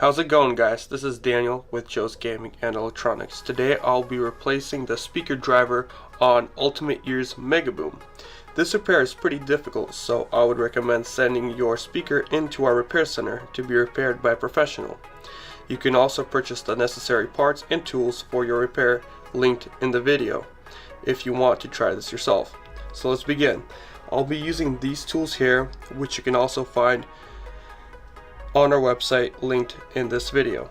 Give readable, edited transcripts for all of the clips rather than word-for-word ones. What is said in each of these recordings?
How's it going, guys? This is Daniel with Joe's Gaming and Electronics. Today I'll be replacing the speaker driver on Ultimate Ear's Megaboom. This repair is pretty difficult, so I would recommend sending your speaker into our repair center to be repaired by a professional. You can also purchase the necessary parts and tools for your repair linked in the video if you want to try this yourself. So let's begin. I'll be using these tools here, which you can also find on our website linked in this video.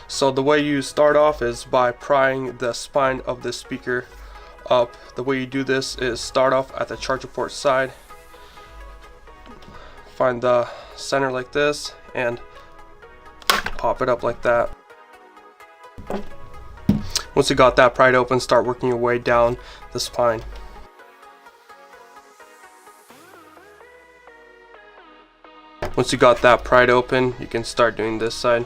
So the way you start off is by prying the spine of the speaker up. The way you do this is start off at the charger port side, find the center like this and pop it up like that. Once you got that pried open, start working your way down the spine. Once you got that pried open, you can start doing this side.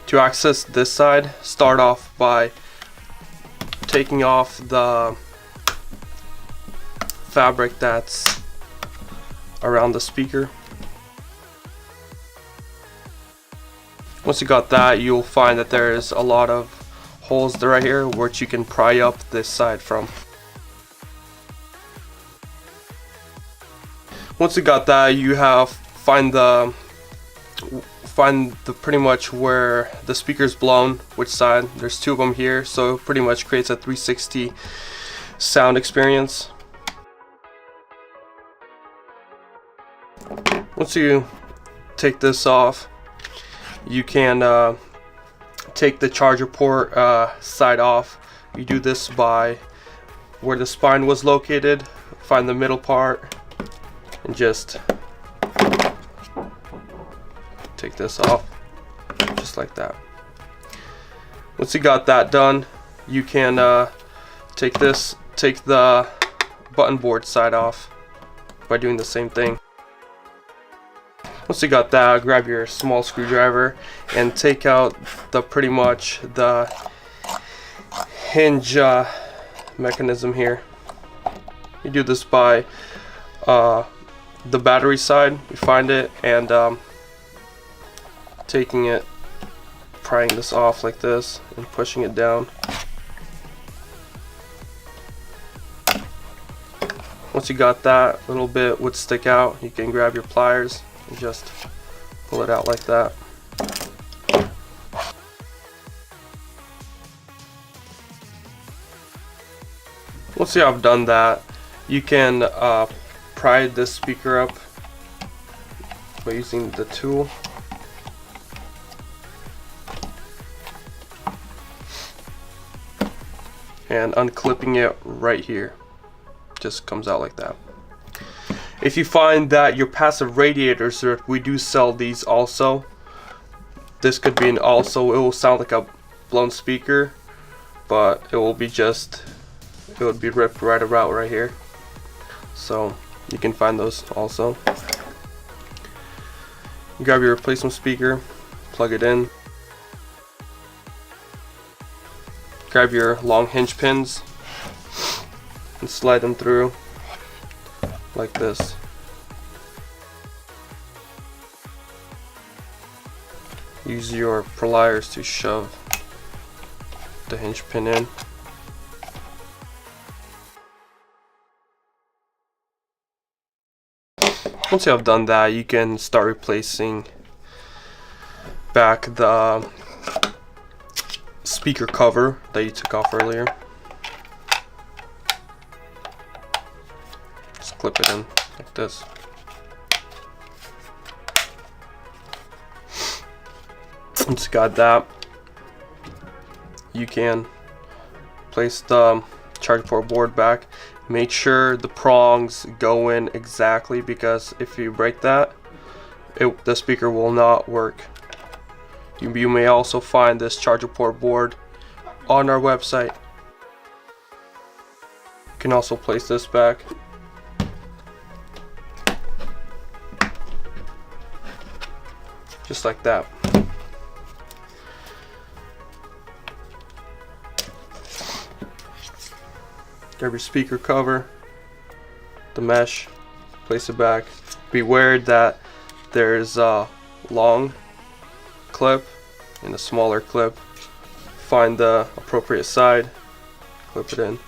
To access this side, start off by taking off the fabric that's around the speaker. Once you got that, you'll find that there is a lot of holes there right here which you can pry up this side from. Once you got that, you have find the pretty much where the speaker's blown, which side. There's two of them here, so it pretty much creates a 360 sound experience. Once you take this off, you can take the charger port side off. You do this by where the spine was located, find the middle part, and just take this off just like that. Once you got that done, you can take the button board side off by doing the same thing. Once you got that, grab your small screwdriver and take out pretty much the hinge mechanism here. You do this by the battery side. You find it and taking it, prying this off like this and pushing it down. Once you got that, a little bit would stick out. You can grab your pliers and just pull it out like that. Once you have done that, you can pry this speaker up by using the tool. And unclipping it right here. Just comes out like that. If you find that your passive radiators, we do sell these also. This could be it will sound like a blown speaker, but it would be ripped right about right here. So you can find those also. Grab your replacement speaker, plug it in. Grab your long hinge pins and slide them through like this. Use your pliers to shove the hinge pin in. Once you have done that, you can start replacing back the speaker cover that you took off earlier. Just clip it in like this. Once you got that, you can place the charger port board back. Make sure the prongs go in exactly, because if you break that, the speaker will not work. You may also find this charger port board on our website. You can also place this back. Just like that. Grab your speaker cover, the mesh, place it back. Beware that there's a long clip and a smaller clip. Find the appropriate side, clip it in.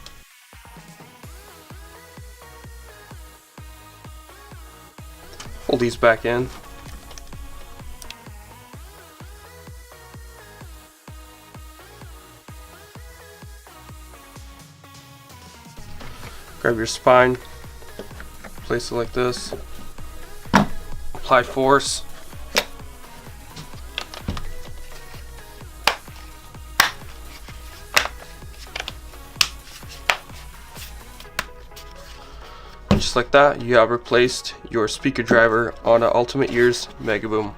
Hold these back in. Grab your spine, place it like this, apply force, just like that, you have replaced your speaker driver on an Ultimate Ears Megaboom.